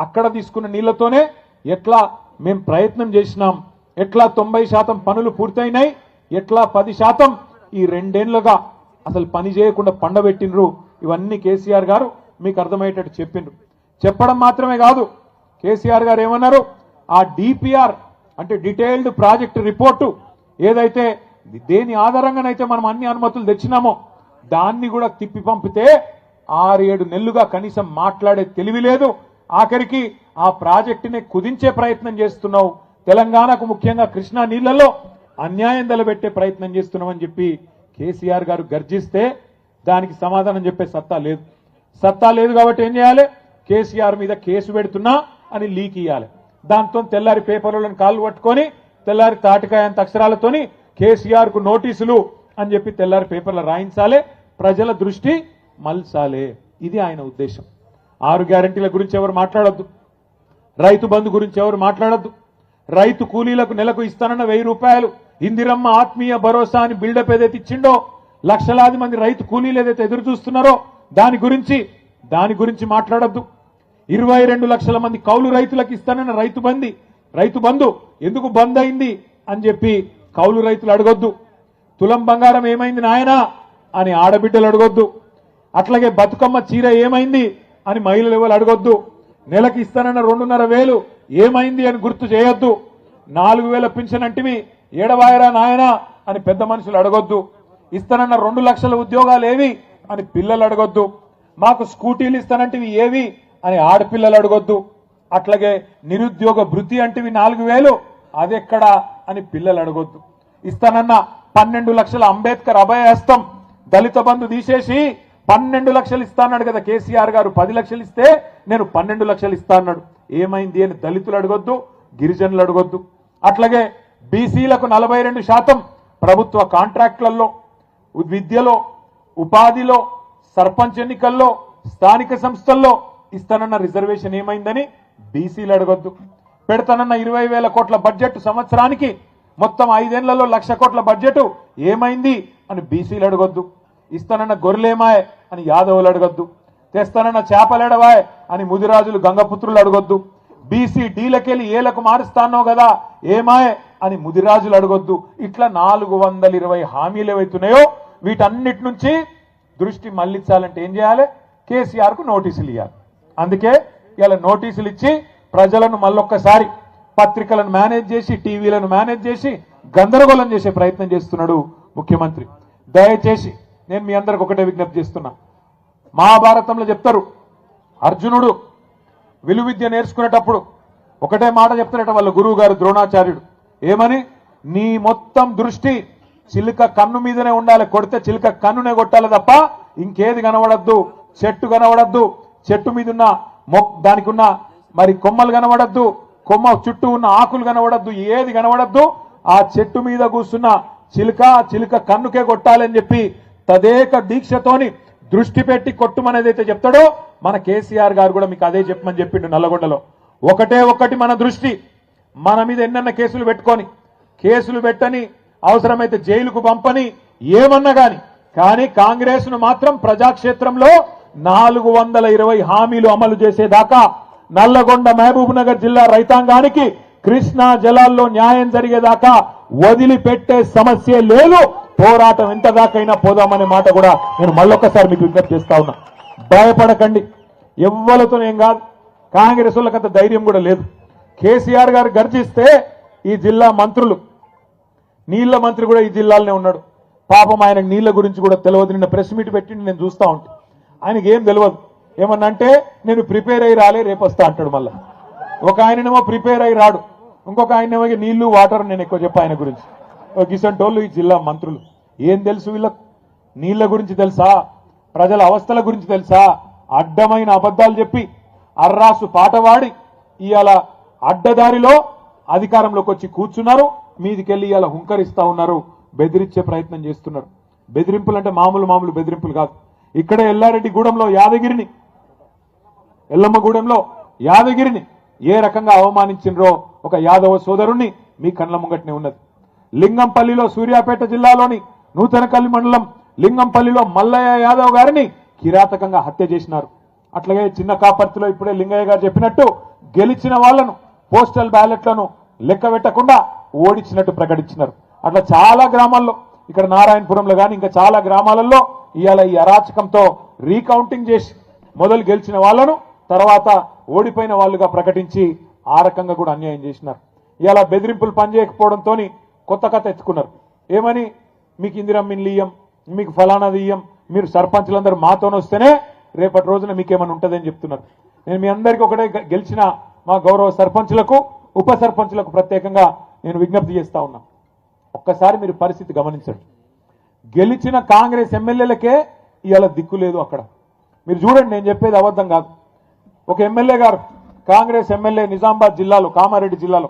అక్కడ తీసుకున్న నీళ్లతోనే ఎట్లా మేము ప్రయత్నం చేసినాం, ఎట్లా 90% పనులు పూర్తయినాయి, ఎట్లా 10% ఈ 2 ఏళ్లుగా అసలు పని చేయకుండా పండబెట్టినరు. ఇవన్నీ కేసీఆర్ గారు మీకు అర్థమయ్యేటట్టు చెప్పిండ్రు. చెప్పడం మాత్రమే కాదు, కేసీఆర్ గారు ఏమన్నారు, ఆ డిపిఆర్ అంటే డీటెయిల్డ్ ప్రాజెక్ట్ రిపోర్టు ఏదైతే దేని ఆధారంగానైతే మనం అన్ని అనుమతులు తెచ్చినామో దాన్ని కూడా తిప్పి పంపితే 6-7 నెలలుగా కనీసం మాట్లాడే తెలివి లేదు. ఆఖరికి ఆ ప్రాజెక్టుని కుదించే ప్రయత్నం చేస్తున్నావు, తెలంగాణకు ముఖ్యంగా కృష్ణా నీళ్లలో అన్యాయం తలబెట్టే ప్రయత్నం చేస్తున్నామని చెప్పి కేసీఆర్ గారు గర్జిస్తే దానికి సమాధానం చెప్పే సత్తా లేదు. సత్తా లేదు కాబట్టి ఏం చేయాలి, కేసీఆర్ మీద కేసు పెడుతున్నా అని లీక్ ఇవ్వాలి. దాంతో తెల్లారి పేపర్లను కాళ్ళు పట్టుకొని తెల్లారి తాటికాయంత అక్షరాలతోని కేసీఆర్ కు నోటీసులు అని చెప్పి తెల్లారి పేపర్లు రాయించాలి, ప్రజల దృష్టి మల్చాలే. ఇది ఆయన ఉద్దేశం. 6 గ్యారెంటీల గురించి ఎవరు మాట్లాడొద్దు, రైతు బంధు గురించి ఎవరు మాట్లాడొద్దు, రైతు కూలీలకు నెలకు ఇస్తానన్న 1000 రూపాయలు, ఇందిరమ్మ ఆత్మీయ భరోసా అని బిల్డప్ ఏదైతే ఇచ్చిండో, లక్షలాది మంది రైతు కూలీలు ఏదైతే ఎదురు చూస్తున్నారో దాని గురించి మాట్లాడొద్దు. 22 లక్షల మంది కౌలు రైతులకు ఇస్తానన్న రైతు బంధు ఎందుకు బంద్ అయింది అని చెప్పి కౌలు రైతులు అడగొద్దు. తులం బంగారం ఏమైంది నాయనా అని ఆడబిడ్డలు అడగొద్దు. అట్లాగే బతుకమ్మ చీర ఏమైంది అని మహిళలు ఎవరు అడగొద్దు. నెలకి ఇస్తానన్న 2,500 ఏమైంది అని గుర్తు చేయొద్దు. 4,000 పింఛన్ అంటివి ఏడవాయరా నాయనా అని పెద్ద మనుషులు అడగొద్దు. ఇస్తానన్న 2 లక్షల ఉద్యోగాలు ఏవి అని పిల్లలు అడగొద్దు. మాకు స్కూటీలు ఇస్తానంటివి ఏవి అని ఆడపిల్లలు అడగొద్దు. అట్లాగే నిరుద్యోగ భృతి అంటివి 4,000 అదెక్కడా అని పిల్లలు అడగొద్దు. ఇస్తానన్న 12 లక్షల అంబేద్కర్ అభయహస్తం దళిత బంధు తీసేసి 12 లక్షలు ఇస్తా అన్నాడు కదా కేసీఆర్ గారు. 10 లక్షలు ఇస్తే నేను 12 లక్షలు ఇస్తా అన్నాడు. ఏమైంది అని దళితులు అడగొద్దు, గిరిజనులు అడగొద్దు. అట్లాగే బీసీలకు 42% ప్రభుత్వ కాంట్రాక్టులలో, విద్యలో, ఉపాధిలో, సర్పంచ్ ఎన్నికల్లో, స్థానిక సంస్థల్లో ఇస్తానన్న రిజర్వేషన్ ఏమైందని బీసీలు అడగొద్దు. పెడతానన్న 20,000 కోట్ల బడ్జెట్ సంవత్సరానికి మొత్తం 5 ఏళ్లలో 1,00,000 కోట్ల బడ్జెట్ ఏమైంది అని బీసీలు అడగొద్దు. ఇస్తానన్న గొర్రెలేమాయ్ అని యాదవులు అడగొద్దు. తెస్తానన్న చేపలేడవాయ్ అని ముదిరాజులు గంగపుత్రులు అడగొద్దు. బీసీ డీలకెళ్ళి ఏలకు మారుస్తానో కదా ఏమాయ్ అని ముదిరాజులు అడగొద్దు. ఇట్లా 420 హామీలు ఏవైతున్నాయో వీటన్నిటి నుంచి దృష్టి మళ్లించాలంటే ఏం చేయాలి, కేసీఆర్ కు నోటీసులు ఇవ్వాలి. అందుకే ఇలా నోటీసులు ఇచ్చి ప్రజలను మళ్ళొక్కసారి పత్రికలను మేనేజ్ చేసి, టీవీలను మేనేజ్ చేసి గందరగోళం చేసే ప్రయత్నం చేస్తున్నాడు ముఖ్యమంత్రి. దయచేసి నేను మీ అందరికి ఒకటే విజ్ఞప్తి చేస్తున్నా. మహాభారతంలో చెప్తారు, అర్జునుడు విలువిద్య నేర్చుకునేటప్పుడు ఒకటే మాట చెప్తారట వాళ్ళ గురువు గారు ద్రోణాచార్యుడు. ఏమని, నీ మొత్తం దృష్టి చిలుక కన్ను మీదనే ఉండాలి, కొడితే చిలుక కన్నునే కొట్టాలి తప్ప ఇంకేది కనబడద్దు. చెట్టు కనబడద్దు, చెట్టు మీద ఉన్న దానికి ఉన్న మరి కొమ్మలు కనబడద్దు, కొమ్మ చుట్టూ ఉన్న ఆకులు కనబడద్దు, ఏది కనబడద్దు. ఆ చెట్టు మీద కూర్చున్న చిలుక కన్నుకే కొట్టాలని చెప్పి తదేక దీక్షతోని దృష్టి పెట్టి కొట్టుమనేదైతే చెప్తాడో మన కేసీఆర్ గారు కూడా మీకు అదే చెప్పమని చెప్పిండు నల్లగొండలో. ఒకటి మన దృష్టి, మన మీద ఎన్నెన్న కేసులు పెట్టుకొని, కేసులు పెట్టని అవసరమైతే జైలుకు పంపని ఏమన్నా కానీ కాంగ్రెస్ ను మాత్రం ప్రజాక్షేత్రంలో 420 హామీలు అమలు చేసేదాకా, నల్లగొండ మహబూబ్ నగర్ జిల్లా రైతాంగానికి కృష్ణా జలాల్లో న్యాయం జరిగేదాకా వదిలిపెట్టే సమస్య లేదు. పోరాటం ఎంత దాకైనా పోదామనే మాట కూడా నేను మళ్ళొక్కసారి మీకు విజ్ఞప్తి చేస్తా ఉన్నా. భయపడకండి, ఎవ్వలతో ఏం కాదు. కాంగ్రెస్ వాళ్ళకంత ధైర్యం కూడా లేదు. కేసీఆర్ గారు గర్జిస్తే ఈ జిల్లా మంత్రులు, నీళ్ల మంత్రి కూడా ఈ జిల్లాలోనే ఉన్నాడు. పాపం ఆయనకు నీళ్ల గురించి కూడా తెలియదు. నిన్న ప్రెస్ మీట్ పెట్టిండి, నేను చూస్తా ఉంటా. ఆయనకి ఏం తెలియదు. ఏమన్నా అంటే నేను ప్రిపేర్ అయ్యి రాలే రేపు వస్తా అంటాడు. మళ్ళా ఒక ఆయననేమో ప్రిపేర్ అయ్యి రాడు, ఇంకొక ఆయనేమో నీళ్లు వాటర్ నేను ఎక్కువ చెప్పా ఆయన గురించి. గిసంటోళ్ళు ఈ జిల్లా మంత్రులు. ఏం తెలుసు వీళ్ళకు? నీళ్ల గురించి తెలుసా? ప్రజల అవస్థల గురించి తెలుసా? అడ్డమైన అబద్ధాలు చెప్పి అర్రాసు పాటవాడి ఇవాళ అడ్డదారిలో అధికారంలోకి వచ్చి కూర్చున్నారు. మీదికెళ్ళి ఇవాళ హుంకరిస్తా ఉన్నారు, బెదిరించే ప్రయత్నం చేస్తున్నారు. బెదిరింపులు అంటే మామూలు బెదిరింపులు కాదు. ఇక్కడే ఎల్లారెడ్డిగూడెంలో ఎల్లమ్మగూడెంలో యాదగిరిని ఏ రకంగా అవమానించినరో ఒక యాదవ సోదరుణ్ణి మీ కళ్ళ ముంగట్నే ఉన్నది. లింగంపల్లిలో, సూర్యాపేట జిల్లాలోని నూతనకల్లి మండలం లింగంపల్లిలో మల్లయ్య యాదవ్ గారిని కిరాతకంగా హత్య చేసినారు. అట్లాగే చిన్న కాపర్తిలో ఇప్పుడే లింగయ్య గారు చెప్పినట్టు గెలిచిన వాళ్ళను పోస్టల్ బ్యాలెట్లను లెక్క పెట్టకుండా ఓడించినట్టు ప్రకటించినారు. అట్లా చాలా గ్రామాల్లో, ఇక్కడ నారాయణపురంలో కానీ ఇంకా చాలా గ్రామాలలో ఇవాళ ఈ అరాచకంతో రీకౌంటింగ్ చేసి మొదలు గెలిచిన వాళ్ళను తర్వాత ఓడిపోయిన వాళ్ళుగా ప్రకటించి ఆ రకంగా కూడా అన్యాయం చేసినారు. ఇవాళ బెదిరింపులు పనిచేయకపోవడంతో కొత్త కథ ఎత్తుకున్నారు. ఏమని, మీకు ఇందిరమ్మ ఇల్లు ఇయ్యం, మీకు ఫలానాది ఇయ్యం, మీరు సర్పంచులందరూ మాతోనే వస్తేనే రేపటి రోజున మీకేమైనా ఉంటుందని చెప్తున్నారు. నేను మీ అందరికీ ఒకటే గెలిచిన మా గౌరవ సర్పంచులకు ఉప సర్పంచులకు ప్రత్యేకంగా నేను విజ్ఞప్తి చేస్తా ఉన్నా. ఒక్కసారి మీరు పరిస్థితి గమనించండి. గెలిచిన కాంగ్రెస్ ఎమ్మెల్యేలకే ఇవాళ దిక్కు లేదు. అక్కడ మీరు చూడండి, నేను చెప్పేది అబద్ధం కాదు. ఒక ఎమ్మెల్యే గారు, కాంగ్రెస్ ఎమ్మెల్యే నిజామాబాద్ జిల్లాలో, కామారెడ్డి జిల్లాలో,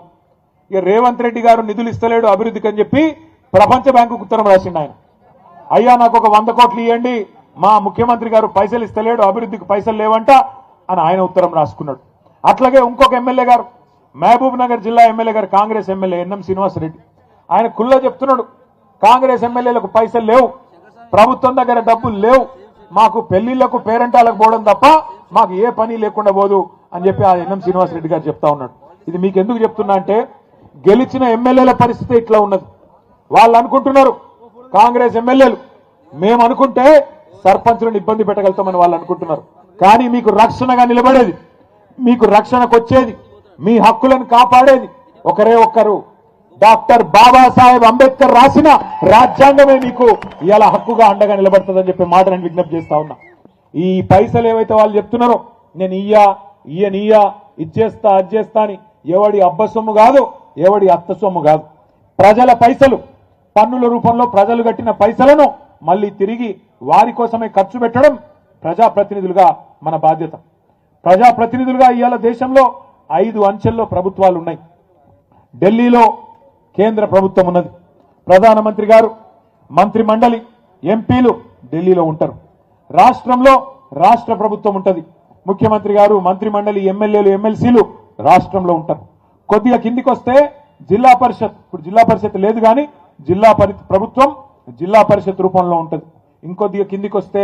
ఇక రేవంత్ రెడ్డి గారు నిధులు ఇస్తలేడు అభివృద్ధికి అని చెప్పి ప్రపంచ బ్యాంకుకు ఉత్తరం రాసిండు. ఆయన, అయ్యా నాకు ఒక 100 కోట్లు ఇవ్వండి, మా ముఖ్యమంత్రి గారు పైసలు ఇస్తలేడు, అభివృద్ధికి పైసలు లేవంట అని ఆయన ఉత్తరం రాసుకున్నాడు. అట్లాగే ఇంకొక ఎమ్మెల్యే గారు, మహబూబ్ నగర్ జిల్లా ఎమ్మెల్యే గారు, కాంగ్రెస్ ఎమ్మెల్యే ఎన్ఎం శ్రీనివాసరెడ్డి, ఆయన కుల్లా చెప్తున్నాడు, కాంగ్రెస్ ఎమ్మెల్యేలకు పైసలు లేవు, ప్రభుత్వం దగ్గర డబ్బులు లేవు, మాకు పెళ్లిళ్లకు పేరెంటాలకు పోవడం తప్ప మాకు ఏ పని లేకుండా పోదు అని చెప్పి ఆ ఎన్ఎం శ్రీనివాసరెడ్డి గారు చెప్తా ఉన్నాడు. ఇది మీకు ఎందుకు చెప్తున్నా అంటే, గెలిచిన ఎమ్మెల్యేల పరిస్థితి ఇట్లా ఉన్నది. వాళ్ళు అనుకుంటున్నారు, కాంగ్రెస్ ఎమ్మెల్యేలు మేము అనుకుంటే సర్పంచులను ఇబ్బంది పెట్టగలుగుతామని వాళ్ళు అనుకుంటున్నారు. కానీ మీకు రక్షణగా నిలబడేది, మీకు రక్షణకు వచ్చేది, మీ హక్కులను కాపాడేది ఒకరే ఒక్కరు, డాక్టర్ బాబాసాహెబ్ అంబేద్కర్ రాసిన రాజ్యాంగమే మీకు ఇవాళ హక్కుగా అండగా నిలబడుతుందని చెప్పి మాట నేను విజ్ఞప్తి చేస్తా ఉన్నా. ఈ పైసలు ఏవైతే వాళ్ళు చెప్తున్నారో, నేను ఈయనియ్యా ఇచ్చేస్తా అజ్జేస్తా అని, ఎవడి అబ్బ సొమ్ము కాదు, ఎవడి అత్త సొమ్ము కాదు. ప్రజల పైసలు, పన్నుల రూపంలో ప్రజలు కట్టిన పైసలను మళ్ళీ తిరిగి వారి కోసమే ఖర్చు పెట్టడం ప్రజాప్రతినిధులుగా మన బాధ్యత. ప్రజాప్రతినిధులుగా ఇవాళ దేశంలో 5 అంచెల్లో ప్రభుత్వాలు ఉన్నాయి. ఢిల్లీలో కేంద్ర ప్రభుత్వం ఉన్నది, ప్రధానమంత్రి గారు, మంత్రి మండలి, ఎంపీలు ఢిల్లీలో ఉంటారు. రాష్ట్రంలో రాష్ట్ర ప్రభుత్వం ఉంటుంది, ముఖ్యమంత్రి గారు, మంత్రి మండలి, ఎమ్మెల్యేలు, ఎమ్మెల్సీలు రాష్ట్రంలో ఉంటారు. కొద్దిగా కిందికి వస్తే జిల్లా పరిషత్, ఇప్పుడు జిల్లా పరిషత్ లేదు కానీ ప్రభుత్వం జిల్లా పరిషత్ రూపంలో ఉంటుంది. ఇంకొద్దిగా కిందికి వస్తే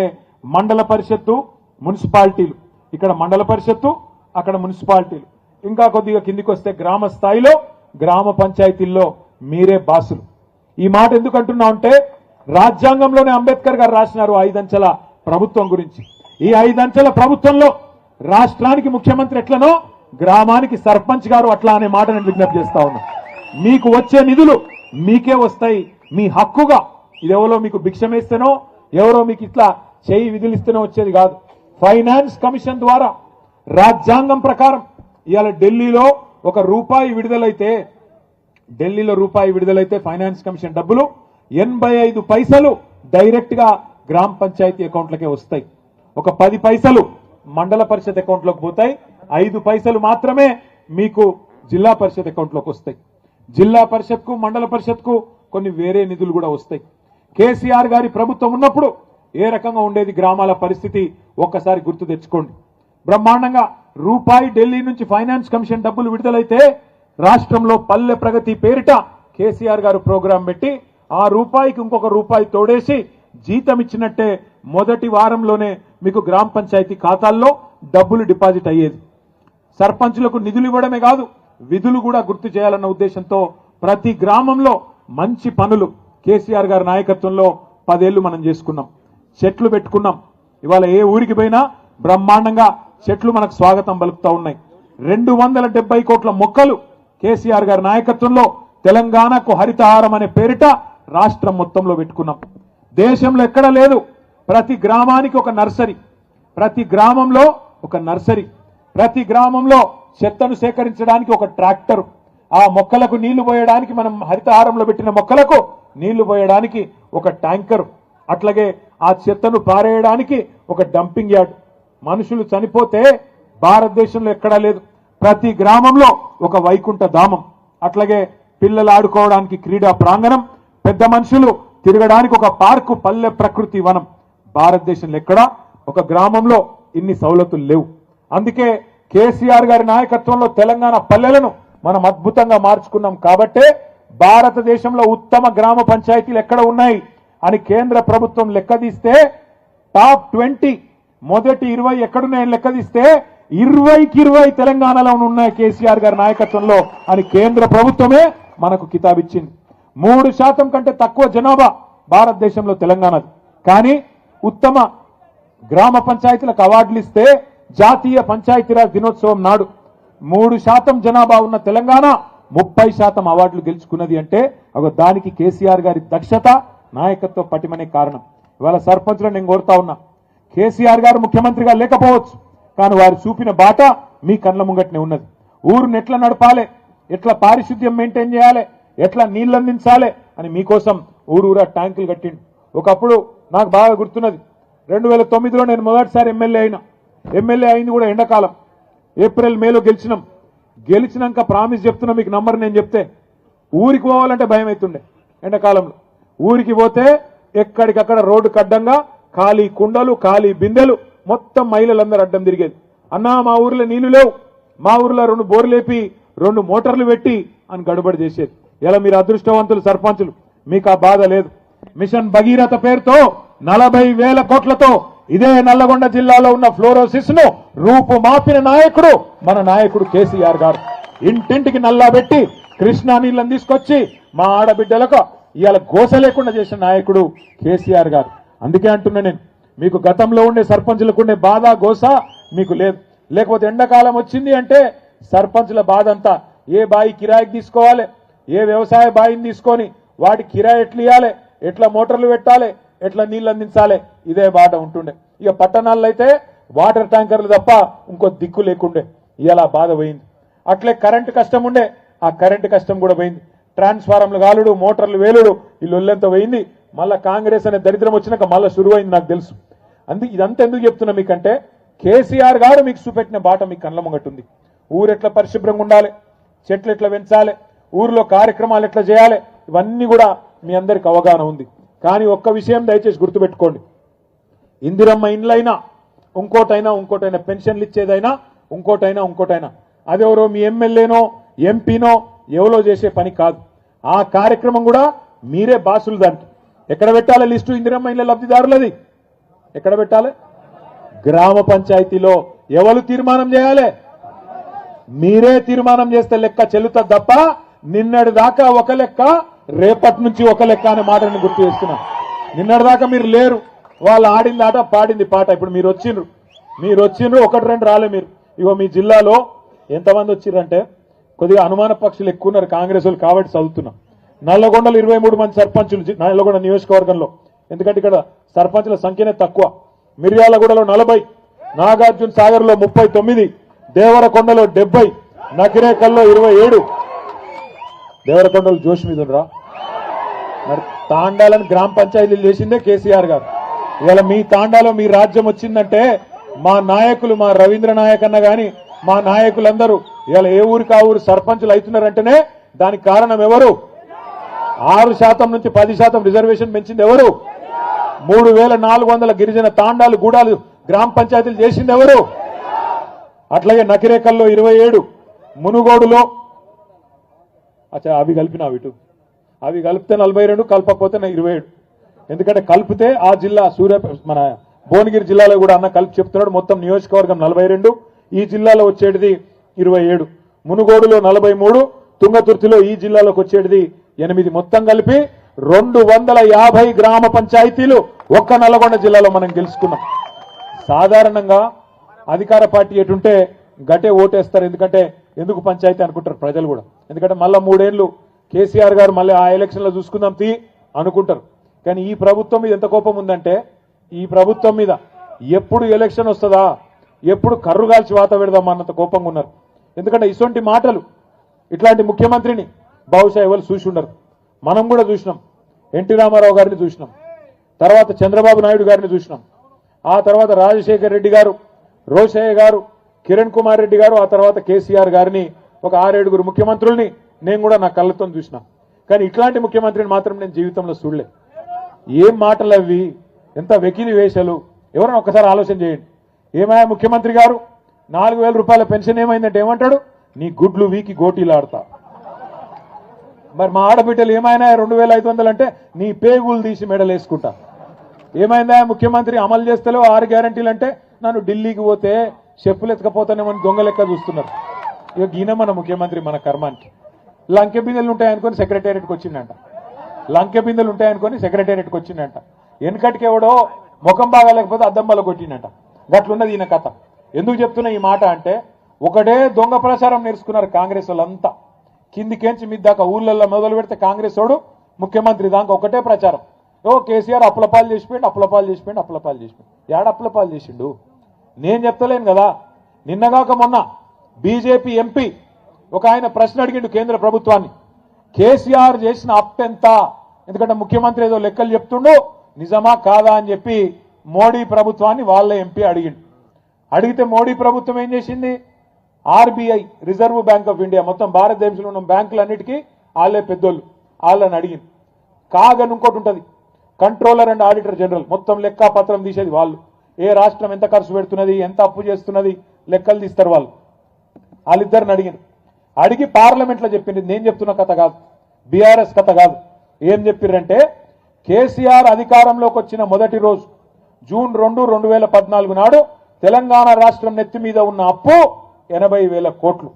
మండల పరిషత్తు, మున్సిపాలిటీలు, ఇక్కడ మండల పరిషత్తు, అక్కడ మున్సిపాలిటీలు. ఇంకా కొద్దిగా కిందికి వస్తే గ్రామ స్థాయిలో గ్రామ పంచాయతీల్లో మీరే బాసులు. ఈ మాట ఎందుకు అంటున్నా అంటే, రాజ్యాంగంలోనే అంబేద్కర్ గారు రాసినారు 5 అంచెల ప్రభుత్వం గురించి. ఈ 5 అంచెల ప్రభుత్వంలో రాష్ట్రానికి ముఖ్యమంత్రి ఎట్లనో గ్రామానికి సర్పంచ్ గారు అట్లా అనే మాట నేను విజ్ఞప్తి చేస్తా ఉన్నా. మీకు వచ్చే నిధులు మీకే వస్తాయి, మీ హక్కుగా. ఇది ఎవరో మీకు భిక్షమేస్తేనో, ఎవరో మీకు ఇట్లా చేయి విధులిస్తేనో వచ్చేది కాదు. ఫైనాన్స్ కమిషన్ ద్వారా రాజ్యాంగం ప్రకారం ఇవాళ ఢిల్లీలో రూపాయి విడుదలైతే ఫైనాన్స్ కమిషన్ డబ్బులు 85 పైసలు డైరెక్ట్ గా గ్రామ పంచాయతీ అకౌంట్లకే వస్తాయి. 10 పైసలు మండల పరిషత్ అకౌంట్లోకి పోతాయి, 5 పైసలు మాత్రమే మీకు జిల్లా పరిషత్ అకౌంట్లోకి వస్తాయి. జిల్లా పరిషత్కు, మండల పరిషత్కు కొన్ని వేరే నిధులు కూడా వస్తాయి. కేసీఆర్ గారి ప్రభుత్వం ఉన్నప్పుడు ఏ రకంగా ఉండేది గ్రామాల పరిస్థితి ఒక్కసారి గుర్తు తెచ్చుకోండి. బ్రహ్మాండంగా రూపాయి ఢిల్లీ నుంచి ఫైనాన్స్ కమిషన్ డబ్బులు విడుదలైతే రాష్ట్రంలో పల్లె ప్రగతి పేరిట కేసీఆర్ గారు ప్రోగ్రాం పెట్టి ఆ రూపాయికి ఇంకొక రూపాయి తోడేసి జీతం ఇచ్చినట్టే మొదటి వారంలోనే మీకు గ్రామ పంచాయతీ ఖాతాల్లో డబ్బులు డిపాజిట్ అయ్యేది. సర్పంచులకు నిధులు ఇవ్వడమే కాదు, విధులు కూడా గుర్తు చేయాలన్న ఉద్దేశంతో ప్రతి గ్రామంలో మంచి పనులు కేసీఆర్ గారి నాయకత్వంలో 10 ఏళ్లు మనం చేసుకున్నాం. చెట్లు పెట్టుకున్నాం. ఇవాళ ఏ ఊరికి పోయినా బ్రహ్మాండంగా చెట్లు మనకు స్వాగతం పలుకుతా ఉన్నాయి. 270 కోట్ల మొక్కలు కేసీఆర్ గారి నాయకత్వంలో తెలంగాణకు హరితహారం అనే పేరిట రాష్ట్రం మొత్తంలో పెట్టుకున్నాం. దేశంలో ఎక్కడా లేదు. ప్రతి గ్రామానికి ఒక నర్సరీ, ప్రతి గ్రామంలో ఒక నర్సరీ, ప్రతి గ్రామంలో చెత్తను సేకరించడానికి ఒక ట్రాక్టర్, ఆ మొక్కలకు నీళ్లు పోయడానికి, మనం హరితహారంలో పెట్టిన మొక్కలకు నీళ్లు పోయడానికి ఒక ట్యాంకర్, అట్లాగే ఆ చెత్తను పారేయడానికి ఒక డంపింగ్ యార్డ్. మనుషులు చనిపోతే భారతదేశంలో ఎక్కడా లేదు. ప్రతి గ్రామంలో ఒక వైకుంఠ ధామం, అట్లాగే పిల్లలు ఆడుకోవడానికి క్రీడా ప్రాంగణం, పెద్ద మనుషులు తిరగడానికి ఒక పార్కు, పల్లె ప్రకృతి వనం. భారతదేశంలో ఎక్కడా ఒక గ్రామంలో ఇన్ని సౌలతులు లేవు. అందుకే కేసీఆర్ గారి నాయకత్వంలో తెలంగాణ పల్లెలను మనం అద్భుతంగా మార్చుకున్నాం. కాబట్టే భారతదేశంలో ఉత్తమ గ్రామ పంచాయతీలు ఎక్కడ ఉన్నాయి అని కేంద్ర ప్రభుత్వం లెక్కదీస్తే టాప్ 20 మొదటి 20 ఎక్కడున్నాయని లెక్కదీస్తే 20కి 20 తెలంగాణలో ఉన్నాయి కేసీఆర్ గారి నాయకత్వంలో అని కేంద్ర ప్రభుత్వమే మనకు కితాబిచ్చింది. 3% కంటే తక్కువ జనాభా భారతదేశంలో తెలంగాణది. కానీ ఉత్తమ గ్రామ పంచాయతీలకు అవార్డులు ఇస్తే జాతీయ పంచాయతీరాజ్ దినోత్సవం నాడు 3% జనాభా ఉన్న తెలంగాణ 30% అవార్డులు గెలుచుకున్నది అంటే దానికి కేసీఆర్ గారి దక్షత నాయకత్వ పటిమనే కారణం. ఇవాళ సర్పంచులను నేను కోరుతా ఉన్నా, కేసీఆర్ గారు ముఖ్యమంత్రిగా లేకపోవచ్చు, కానీ వారు చూపిన బాట మీ కళ్ళ ముంగట్నే ఉన్నది. ఊరుని ఎట్లా నడపాలి, ఎట్లా పారిశుద్ధ్యం మెయింటైన్ చేయాలి, ఎట్లా నీళ్లు అందించాలి అని మీకోసం ఊరూరా ట్యాంకులు కట్టిండు. ఒకప్పుడు నాకు బాగా గుర్తున్నది, 2009లో నేను మొదటిసారి ఎమ్మెల్యే అయింది కూడా ఎండాకాలం, ఏప్రిల్ మేలో గెలిచినాం. గెలిచినాక ప్రామిస్ చెప్తున్నా, మీకు నంబర్ నేను చెప్తే ఊరికి పోవాలంటే భయం అవుతుండే. ఎండాకాలంలో ఊరికి పోతే ఎక్కడికక్కడ రోడ్డు కడ్డంగా ఖాళీ కుండలు, ఖాళీ బిందెలు, మొత్తం మహిళలందరూ అడ్డం తిరిగేది. అన్నా మా ఊర్లో నీళ్లు లేవు, మా ఊర్లో 2 బోర్లు లేపి 2 మోటార్లు పెట్టి అని గడబడి చేసేది. ఇలా మీరు అదృష్టవంతులు సర్పంచులు, మీకు ఆ బాధ లేదు. మిషన్ భగీరథ పేరుతో 40,000 కోట్లతో ఇదే నల్లగొండ జిల్లాలో ఉన్న ఫ్లోరోసిస్ ను రూపు మాపిన నాయకుడు మన నాయకుడు కేసీఆర్ గారు. ఇంటింటికి నల్లా పెట్టి కృష్ణా నీళ్ళని తీసుకొచ్చి మా ఆడబిడ్డలకు ఇవాళ గోస లేకుండా చేసిన నాయకుడు కేసీఆర్ గారు. అందుకే అంటున్నా నేను, మీకు గతంలో ఉండే సర్పంచులకు ఉండే బాధ గోస మీకు లేదు. లేకపోతే ఎండాకాలం వచ్చింది అంటే సర్పంచుల బాధ అంతా ఏ బాయి కిరాయికి తీసుకోవాలి, ఏ వ్యవసాయ బాయిని తీసుకొని వాటి కిరాయి ఎట్లా ఇవ్వాలి, ఎట్లా మోటార్లు పెట్టాలి, ఎట్లా నీళ్లు అందించాలి, ఇదే బాట ఉంటుండే. ఇక పట్టణాల్లో అయితే వాటర్ ట్యాంకర్లు తప్ప ఇంకో దిక్కు లేకుండే. ఇలా బాధ పోయింది. అట్లే కరెంటు కష్టం ఉండే, ఆ కరెంటు కష్టం కూడా పోయింది. ట్రాన్స్ఫారంలు కాలుడు, మోటార్లు వేలుడు, ఈ లొల్లెంత పోయింది. మళ్ళా కాంగ్రెస్ అనే దరిద్రం వచ్చినాక మళ్ళీ శురువైంది నాకు తెలుసు. ఇదంతా ఎందుకు చెప్తున్నా మీకంటే, కేసీఆర్ గారు మీకు చూపెట్టిన బాట మీకు కళ్ళ ముంగటుంది. ఊరు ఎట్లా పరిశుభ్రంగా ఉండాలి, చెట్లు ఎట్లా పెంచాలి, ఊరిలో కార్యక్రమాలు ఎట్లా చేయాలి, ఇవన్నీ కూడా మీ అందరికి అవగాహన ఉంది. కానీ ఒక్క విషయం దయచేసి గుర్తుపెట్టుకోండి, ఇందిరమ్మ ఇండ్లైనా ఇంకోటైనా పెన్షన్లు ఇచ్చేదైనా ఇంకోటైనా అదెవరో మీ ఎమ్మెల్యేనో ఎంపీనో ఎవరో చేసే పని కాదు. ఆ కార్యక్రమం కూడా మీరే బాసులు. దానికి ఎక్కడ పెట్టాలి లిస్టు? ఇందిరమ్మ ఇండ్ల లబ్ధిదారులది ఎక్కడ పెట్టాలి? గ్రామ పంచాయతీలో. ఎవరు తీర్మానం చేయాలి? మీరే తీర్మానం చేస్తే లెక్క చెల్లుతుంది తప్ప నిన్నటి దాకా ఒక లెక్క, రేపటి నుంచి ఒక లెక్క అనే మాటను గుర్తు చేస్తున్నా. నిన్నటి దాకా మీరు లేరు, వాళ్ళు ఆడింది ఆట పాడింది పాట. ఇప్పుడు మీరు వచ్చిండ్రు 1-2 రాలే మీరు. ఇగో మీ జిల్లాలో ఎంతమంది వచ్చిర్రంటే కొద్దిగా అనుమాన పక్షులు ఎక్కువ ఉన్నారు కాంగ్రెస్ వాళ్ళు కాబట్టి చదువుతున్నాం. నల్లగొండలో 23 మంది సర్పంచులు నల్లగొండ నియోజకవర్గంలో, ఎందుకంటే ఇక్కడ సర్పంచుల సంఖ్యనే తక్కువ. మిర్యాలగూడలో 40, నాగార్జున సాగర్ లో 39, దేవరకొండలో 70, నకిరేకల్లో 27. దేవరకొండలు జోష్ మీద ఉండరా? మరి తాండాలను గ్రామ పంచాయతీలు చేసిందే కేసీఆర్ గారు. ఇవాళ మీ తాండాలో మీ రాజ్యం వచ్చిందంటే మా నాయకులు, మా రవీంద్ర నాయక్ అన్న గాని మా నాయకులందరూ ఇవాళ ఏ ఊరికి ఆ ఊరు సర్పంచులు అవుతున్నారంటేనే దానికి కారణం ఎవరు? 6% నుంచి 10% రిజర్వేషన్ పెంచింది ఎవరు? 3,400 గిరిజన తాండాలు గూడాలు గ్రామ పంచాయతీలు చేసింది ఎవరు? అట్లాగే నకిరేకల్లో 27, మునుగోడులో అవి కలిపిన అవి కలిపితే 42, కలపకపోతే 27. ఎందుకంటే కలిపితే ఆ జిల్లా మన భువనగిరి జిల్లాలో కూడా అన్న కలిపి చెప్తున్నాడు. మొత్తం నియోజకవర్గం 42, ఈ జిల్లాలో వచ్చేటిది 27. మునుగోడులో 43, తుంగతుర్తిలో ఈ జిల్లాలోకి వచ్చేటిది 8. మొత్తం కలిపి 250 గ్రామ పంచాయతీలు ఒక్క నల్లగొండ జిల్లాలో మనం గెలుచుకున్నాం. సాధారణంగా అధికార పార్టీ ఎటుంటే గటే ఓటేస్తారు. ఎందుకు పంచాయతీ అనుకుంటారు ప్రజలు కూడా. ఎందుకంటే మళ్ళా 3 ఏళ్లు కేసీఆర్ గారు మళ్ళీ ఆ ఎలక్షన్లో చూసుకుందాం అనుకుంటారు. కానీ ఈ ప్రభుత్వం మీద ఎంత కోపం ఉందంటే, ఈ ప్రభుత్వం మీద ఎప్పుడు ఎలక్షన్ వస్తుందా, ఎప్పుడు కర్రు కాల్చి వాత పెడదామా అన్నంత కోపంగా ఉన్నారు. ఎందుకంటే ఇటువంటి మాటలు, ఇట్లాంటి ముఖ్యమంత్రిని బహుశా ఎవరు చూసి ఉండరు. మనం కూడా చూసినాం, ఎన్టీ రామారావు గారిని చూసినాం, తర్వాత చంద్రబాబు నాయుడు గారిని చూసినాం, ఆ తర్వాత రాజశేఖర్ రెడ్డి గారు, రోషయ్య గారు, కిరణ్ కుమార్ రెడ్డి గారు, ఆ తర్వాత కేసీఆర్ గారిని, ఒక 6-7 ముఖ్యమంత్రుల్ని నేను కూడా నా కళ్ళతో చూసినా. కానీ ఇట్లాంటి ముఖ్యమంత్రిని మాత్రం నేను జీవితంలో చూడలే. ఏం మాటలు అవి, ఎంత వెకిలి వేషాలు. ఎవరైనా ఒక్కసారి ఆలోచన చేయండి. ఏమయ్యా ముఖ్యమంత్రి గారు, 4,000 రూపాయల పెన్షన్ ఏమైందంటే ఏమంటాడు? నీ గుడ్లు వీకి గోటీలు ఆడతా. మరి మా ఆడబిడ్డలు ఏమైనా 2,500 అంటే నీ పేగులు తీసి మెడలు వేసుకుంటా. ఏమైందా ముఖ్యమంత్రి, అమలు చేస్తలేవు 6 గ్యారంటీలు అంటే నన్ను ఢిల్లీకి పోతే చెప్పులు ఎత్తుకపోతానేమని దొంగ లెక్క చూస్తున్నారు. ఇక ఈయన మన ముఖ్యమంత్రి మన కర్మానికి. లంకె బిందెలు ఉంటాయనుకొని సెక్రటేరియట్కి వచ్చిందంట. లంకె బిందెలు ఉంటాయనుకొని సెక్రటేరియట్కి వచ్చిందంట. వెనకటికి ఎవడో ముఖం బాగా లేకపోతే అద్దం బల్ల కొట్టిందంట. గట్లున్నది ఈయన కథ. ఎందుకు చెప్తున్నా ఈ మాట అంటే, ఒకటే దొంగ ప్రచారం నేర్చుకున్నారు కాంగ్రెస్ వాళ్ళంతా. కిందికేంచి మీ దాకా ఊళ్ళల్లో మొదలు పెడితే కాంగ్రెస్ వాడు ముఖ్యమంత్రి దాకా ఒకటే ప్రచారం. కేసీఆర్ అప్పులపాలు చేసిపోయిండు, అప్పులపాలు చేసిపోయిండు, అప్పులపాలు చేసిపోయిండు. ఏడ అప్పులపాలు చేసిండు నేను చెప్తలేను కదా. నిన్నగాక మొన్న బీజేపీ ఎంపీ ఒక ఆయన ప్రశ్న అడిగిండు కేంద్ర ప్రభుత్వాన్ని, కేసీఆర్ చేసిన అప్పెంత? ఎందుకంటే ముఖ్యమంత్రి ఏదో లెక్కలు చెప్తుండు, నిజమా కాదా అని చెప్పి మోడీ ప్రభుత్వాన్ని వాళ్ళ ఎంపీ అడిగిండు. అడిగితే మోడీ ప్రభుత్వం ఏం చేసింది, RBI reserve bank of India మొత్తం భారతదేశంలో ఉన్న బ్యాంకులన్నిటికీ వాళ్ళే పెద్దోళ్ళు, వాళ్ళని అడిగింది. కాగని ఇంకోటి ఉంటుంది, కంట్రోలర్ అండ్ ఆడిటర్ జనరల్, మొత్తం లెక్క పత్రం తీసేది వాళ్ళు. ఏ రాష్ట్రం ఎంత ఖర్చు పెడుతున్నది, ఎంత అప్పు చేస్తున్నది లెక్కలు తీస్తారు వాళ్ళు. వాళ్ళిద్దరిని అడిగింది. అడిగి పార్లమెంట్లో చెప్పింది. నేను చెప్తున్న కథ కాదు, బీఆర్ఎస్ కథ కాదు. ఏం చెప్పిర్రంటే, కేసీఆర్ అధికారంలోకి వచ్చిన మొదటి రోజు జూన్ 2, 2014 నాడు తెలంగాణ రాష్ట్రం నెత్తి మీద ఉన్న అప్పు 80,000 కోట్లు.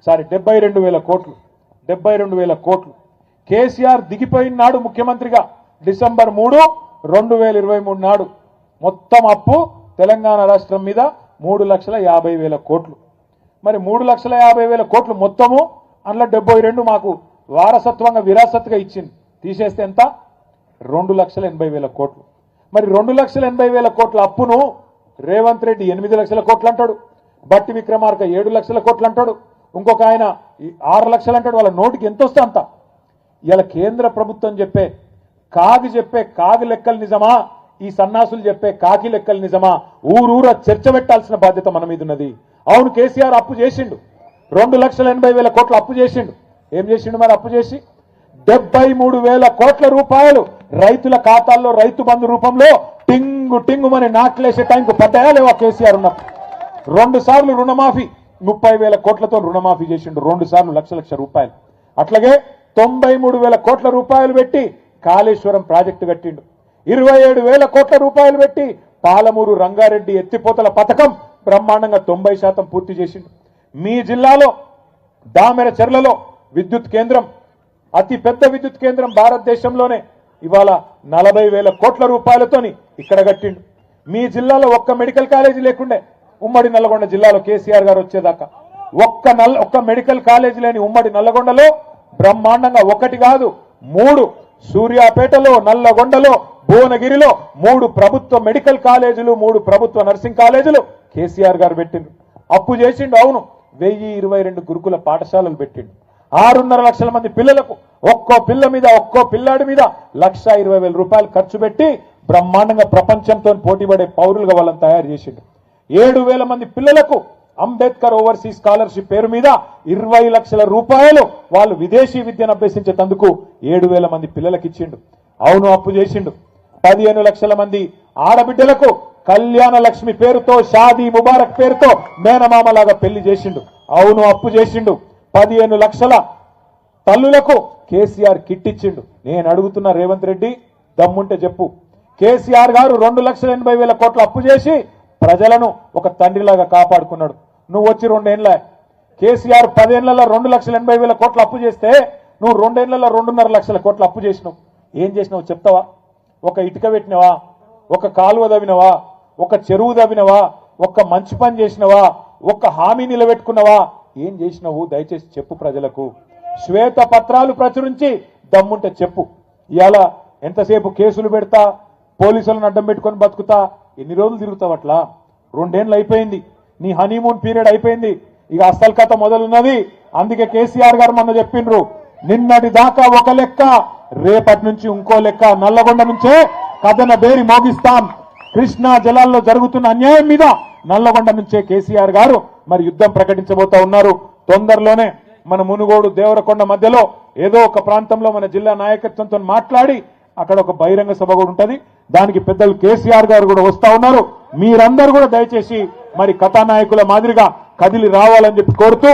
సారీ 72,000 కోట్లు. 72,000 కోట్లు. కేసీఆర్ దిగిపోయిన నాడు ముఖ్యమంత్రిగా డిసెంబర్ 3, 2023 నాడు మొత్తం అప్పు తెలంగాణ రాష్ట్రం మీద 3,50,000 కోట్లు. మరి 3,50,000 కోట్లు మొత్తము, అందులో 72 మాకు వారసత్వంగా విరాసత్గా ఇచ్చింది. తీసేస్తే ఎంత? 2,80,000 కోట్లు. మరి 2,80,000 కోట్ల అప్పును రేవంత్ రెడ్డి 8 లక్షల కోట్లు అంటాడు, బట్టి విక్రమార్క 7 లక్షల కోట్లు అంటాడు, ఇంకొక ఆయన 6 లక్షలు అంటాడు. వాళ్ళ నోటికి ఎంత వస్తే అంత. ఇలా కేంద్ర ప్రభుత్వం చెప్పే కాగి లెక్కలు నిజమా, ఈ సన్నాసులు చెప్పే కాకి లెక్కలు నిజమా, ఊరూర చర్చ పెట్టాల్సిన బాధ్యత మన మీద ఉన్నది. అవును, కేసీఆర్ అప్పు చేసిండు, 2,80,000 కోట్లు అప్పు చేసిండు. ఏం చేసిండు మరి అప్పు చేసి? 73,000 కోట్ల రూపాయలు రైతుల ఖాతాల్లో రైతు బంధు రూపంలో టింగు మరి నాట్లేసే టైంకు పడ్డాయా లేవా? కేసీఆర్ ఉన్నప్పుడు 2 సార్లు రుణమాఫీ, 30,000 కోట్లతో రుణమాఫీ చేసిండు. 2 సార్లు లక్ష రూపాయలు. అట్లాగే 93,000 కోట్ల రూపాయలు పెట్టి కాళేశ్వరం ప్రాజెక్టు కట్టిండు. 27,000 కోట్ల రూపాయలు పెట్టి పాలమూరు రంగారెడ్డి ఎత్తిపోతల పథకం బ్రహ్మాండంగా 90% పూర్తి చేసిండు. మీ జిల్లాలో దామెర చెర్లలో విద్యుత్ కేంద్రం, అతి పెద్ద విద్యుత్ కేంద్రం భారతదేశంలోనే, ఇవాళ 40,000 కోట్ల రూపాయలతోని ఇక్కడ కట్టిండు. మీ జిల్లాలో ఒక్క మెడికల్ కాలేజీ లేకుండే, ఉమ్మడి నల్లగొండ జిల్లాలో కేసీఆర్ గారు వచ్చేదాకా ఒక్క మెడికల్ కాలేజీ లేని ఉమ్మడి నల్లగొండలో బ్రహ్మాండంగా 1 కాదు 3, సూర్యాపేటలో, నల్లగొండలో, భువనగిరిలో 3 ప్రభుత్వ మెడికల్ కాలేజీలు, 3 ప్రభుత్వ నర్సింగ్ కాలేజీలు కేసీఆర్ గారు పెట్టిండు. అప్పు చేసిండు. అవును, 1022 గురుకుల పాఠశాలలు పెట్టిండు. 6.5 లక్షల మంది పిల్లలకు ఒక్కో పిల్లాడి మీద 1,20,000 రూపాయలు ఖర్చు పెట్టి బ్రహ్మాండంగా ప్రపంచంతో పోటీపడే పౌరులుగా వాళ్ళని తయారు చేసిండు. 7,000 మంది పిల్లలకు అంబేద్కర్ ఓవర్సీస్ స్కాలర్షిప్ పేరు మీద 20 లక్షల రూపాయలు వాళ్ళు విదేశీ విద్యను అభ్యసించేందుకు 7,000 మంది పిల్లలకు ఇచ్చిండు. అవును, అప్పు చేసిండు. 15 లక్షల మంది ఆడబిడ్డలకు కళ్యాణ లక్ష్మి పేరుతో, షాదీ ముబారక్ పేరుతో మేనమామలాగా పెళ్లి చేసిండు. అవును, అప్పు చేసిండు. 15 లక్షల తల్లులకు కేసీఆర్ కిట్ ఇచ్చిండు. నేను అడుగుతున్న రేవంత్ రెడ్డి, దమ్ముంటే చెప్పు, కేసీఆర్ గారు 2,80,000 కోట్ల అప్పు చేసి ప్రజలను ఒక తండ్రిలాగా కాపాడుకున్నాడు. నువ్వు వచ్చి 2 ఏళ్ళ, కేసీఆర్ 10 ఏళ్లలో 2,80,000 కోట్ల అప్పు చేస్తే నువ్వు 2 ఏళ్లలో 2.5 లక్షల కోట్ల అప్పు చేసినావు. ఏం చేసినావు చెప్తావా? ఒక ఇటుక పెట్టినవా? ఒక కాలువ తవ్వినవా? ఒక చెరువు తవ్వినవా? ఒక మంచి పని చేసినవా? ఒక హామీ నిలబెట్టుకున్నవా? ఏం చేసినావు? దయచేసి చెప్పు ప్రజలకు. శ్వేత పత్రాలు ప్రచురించి దమ్ముంటే చెప్పు. ఇవాళ ఎంతసేపు కేసులు పెడతా, పోలీసులను అడ్డం పెట్టుకొని బతుకుతా, ఎన్ని రోజులు తిరుగుతావు అట్లా? 2 ఏళ్ళు అయిపోయింది, నీ హనీమూన్ పీరియడ్ అయిపోయింది, ఇక అసలు కథ మొదలున్నది. అందుకే కేసీఆర్ గారు మొన్న చెప్పిండ్రు, నిన్నటి దాకా ఒక లెక్క, రేపటి నుంచి ఇంకో లెక్క. నల్లగొండ నుంచే కథన బేరి మోగిస్తాం. కృష్ణా జలాల్లో జరుగుతున్న అన్యాయం మీద నల్లగొండ నుంచే కేసీఆర్ గారు మరి యుద్ధం ప్రకటించబోతా ఉన్నారు. తొందరలోనే మన మునుగోడు దేవరకొండ మధ్యలో ఏదో ఒక ప్రాంతంలో మన జిల్లా నాయకత్వంతో మాట్లాడి అక్కడ ఒక బహిరంగ సభ కూడా ఉంటది. దానికి పెద్దలు కేసీఆర్ గారు కూడా వస్తా ఉన్నారు. మీరందరూ కూడా దయచేసి మరి కథానాయకుల మాదిరిగా కదిలి రావాలని చెప్పి కోరుతూ